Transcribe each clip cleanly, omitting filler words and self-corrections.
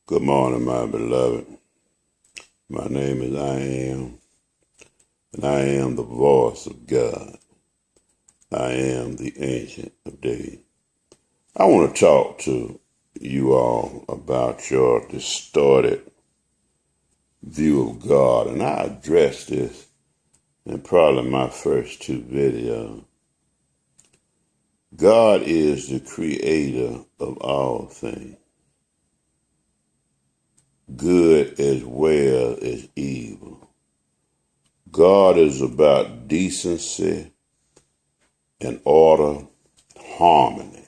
Good morning, my beloved. My name is I Am, and I am the voice of God. I am the Ancient of Days. I want to talk to you all about your distorted view of God, and I addressed this in probably my first two videos. God is the creator of all things, good as well as evil. God is about decency and order, harmony.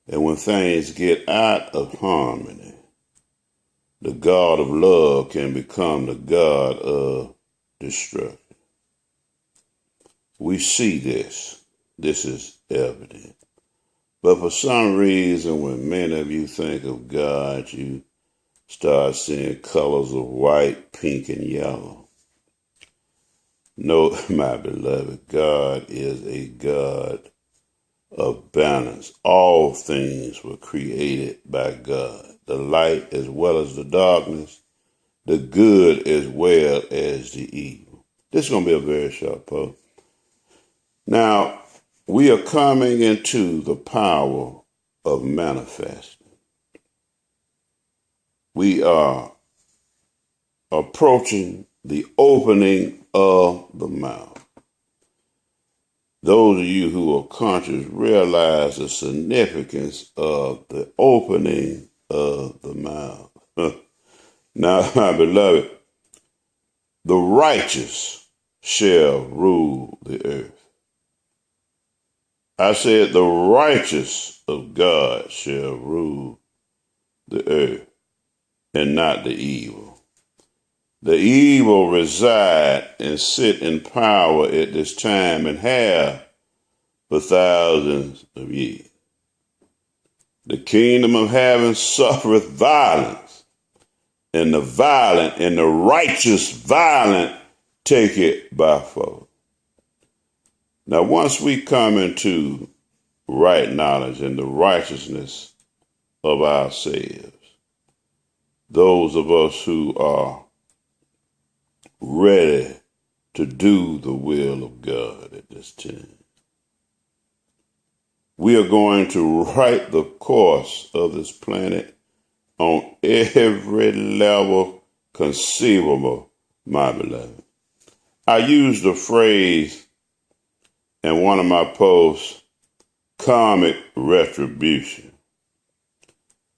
And when things get out of harmony, the God of love can become the God of destruction. We see this. This is evident. But for some reason, when many of you think of God, you start seeing colors of white, pink, and yellow. No, my beloved, God is a God of balance. All things were created by God, the light as well as the darkness, the good as well as the evil. This is going to be a very short post. Now, we are coming into the power of manifesting. We are approaching the opening of the mouth. Those of you who are conscious realize the significance of the opening of the mouth. Now, my beloved, the righteous shall rule the earth. I said the righteous of God shall rule the earth, and not the evil. The evil reside and sit in power at this time and have for thousands of years. The kingdom of heaven suffereth violence, and the violent and the righteous violent take it by force. Now, once we come into right knowledge and the righteousness of ourselves, those of us who are ready to do the will of God at this time, we are going to write the course of this planet on every level conceivable, my beloved. I used the phrase in one of my posts, karmic retribution.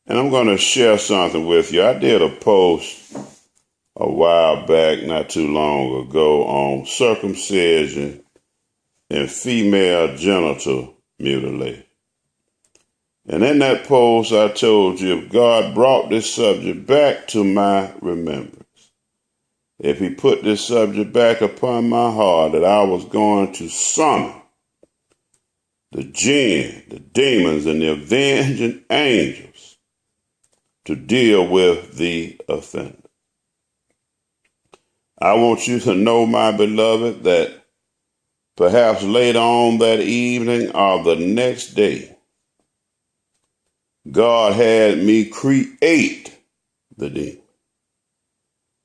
And I'm going to share something with you. I did a post a while back, not too long ago, on circumcision and female genital mutilation. And in that post, I told you if God brought this subject back to my remembrance, if he put this subject back upon my heart, that I was going to summon the jinn, the demons, and the avenging angels to deal with the offender. I want you to know, my beloved, that perhaps later on that evening or the next day, God had me create the demon.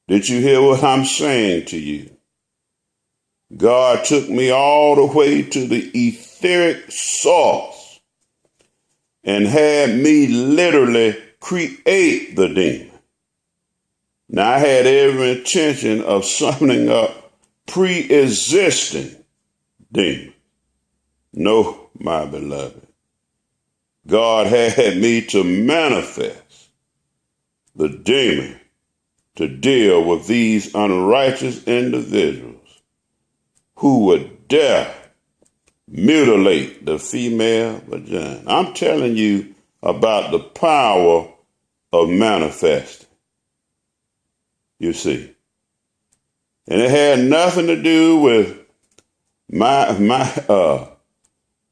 Did you hear what I'm saying to you? God took me all the way to the etheric source and had me literally create the demon. Now, I had every intention of summoning up pre-existing demons. No, my beloved. God had me to manifest the demon to deal with these unrighteous individuals who would dare mutilate the female vagina. I'm telling you about the power of manifesting. You see. And it had nothing to do with my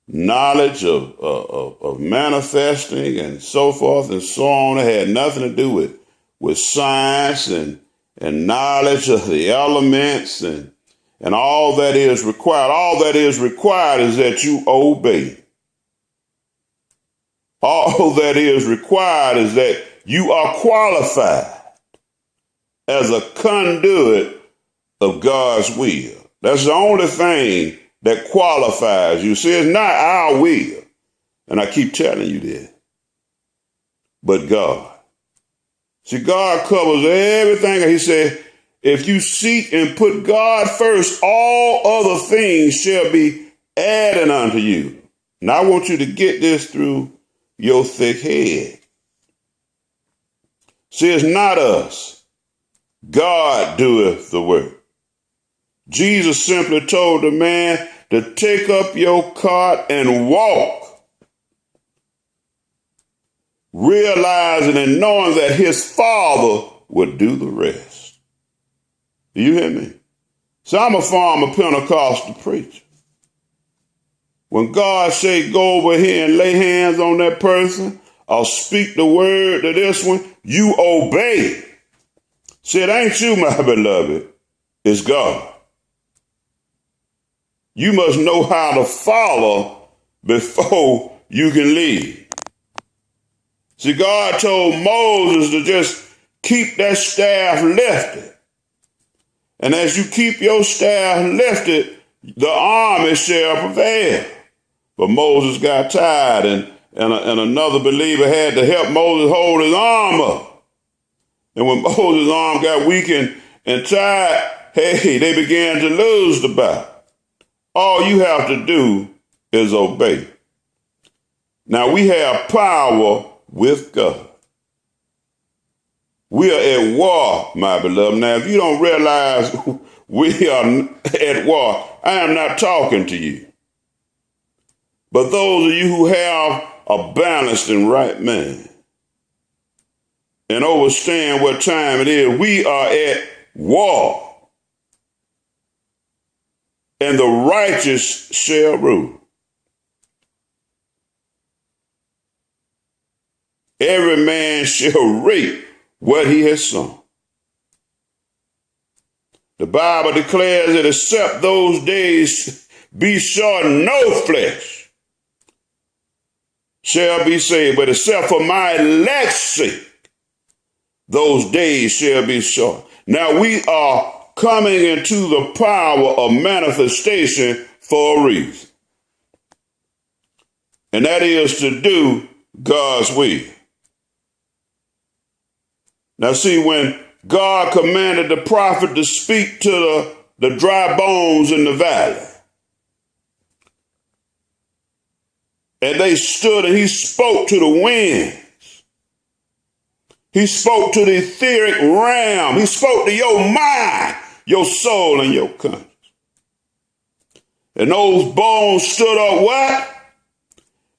knowledge of manifesting and so forth and so on. It had nothing to do with science and knowledge of the elements and all that is required. All that is required is that you obey. All that is required is that you are qualified as a conduit of God's will. That's the only thing that qualifies you. See, it's not our will, and I keep telling you this, but God. See, God covers everything. He said, if you seek and put God first, all other things shall be added unto you. And I want you to get this through your thick head. See, it's not us. God doeth the work. Jesus simply told the man to take up your cot and walk, realizing and knowing that his Father would do the rest. Do you hear me? So I'm a former Pentecostal preacher. When God say go over here and lay hands on that person or speak the word to this one, you obey. See, it ain't you, my beloved. It's God. You must know how to follow before you can lead. See, God told Moses to just keep that staff lifted. And as you keep your staff lifted, the army shall prevail. But Moses got tired, and another believer had to help Moses hold his arm up. And when Moses' arm got weak and tired, hey, they began to lose the battle. All you have to do is obey. Now, we have power with God. We are at war, my beloved. Now, if you don't realize we are at war, I am not talking to you. But those of you who have a balanced and right mind and understand what time it is, we are at war. And the righteous shall rule. Every man shall reap what he has sown. The Bible declares that except those days be short, no flesh shall be saved. But except for my elect's sake, those days shall be short. Now we are coming into the power of manifestation for a reason. And that is to do God's will. Now see, when God commanded the prophet to speak to the dry bones in the valley, and they stood and he spoke to the winds. He spoke to the etheric realm. He spoke to your mind, your soul, and your conscience. And those bones stood up what?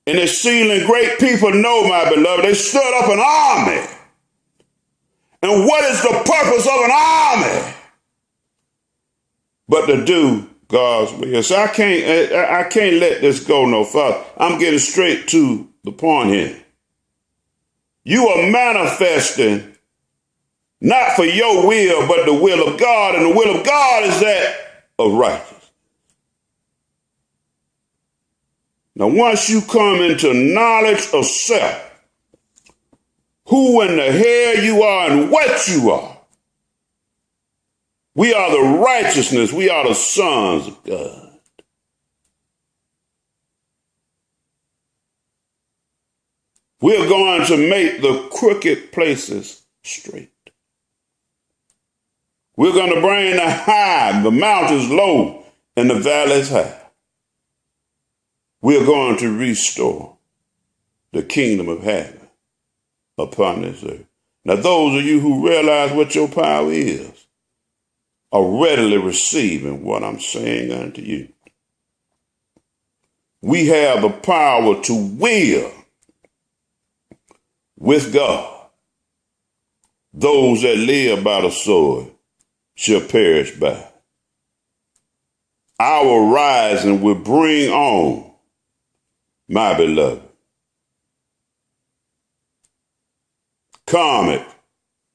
And exceeding great people know, my beloved, they stood up an army. And what is the purpose of an army? But to do God's will. So I can't let this go no further. I'm getting straight to the point here. You are manifesting not for your will, but the will of God. And the will of God is that of righteousness. Now, once you come into knowledge of self, who in the hell you are and what you are, we are the righteousness. We are the sons of God. We're going to make the crooked places straight. We're going to bring the mountains low and the valleys high. We're going to restore the kingdom of heaven upon this earth. Now, those of you who realize what your power is are readily receiving what I'm saying unto you. We have the power to will with God. Those that live by the sword shall perish by. Our rising will bring on, my beloved, karmic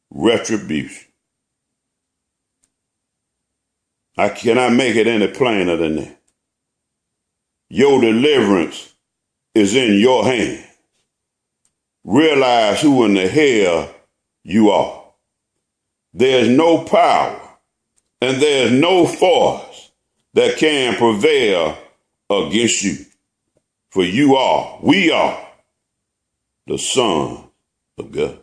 retribution. I cannot make it any plainer than that. Your deliverance is in your hands. realize who in the hell you are. There's no power and there's no force that can prevail against you. For we are the sons of God.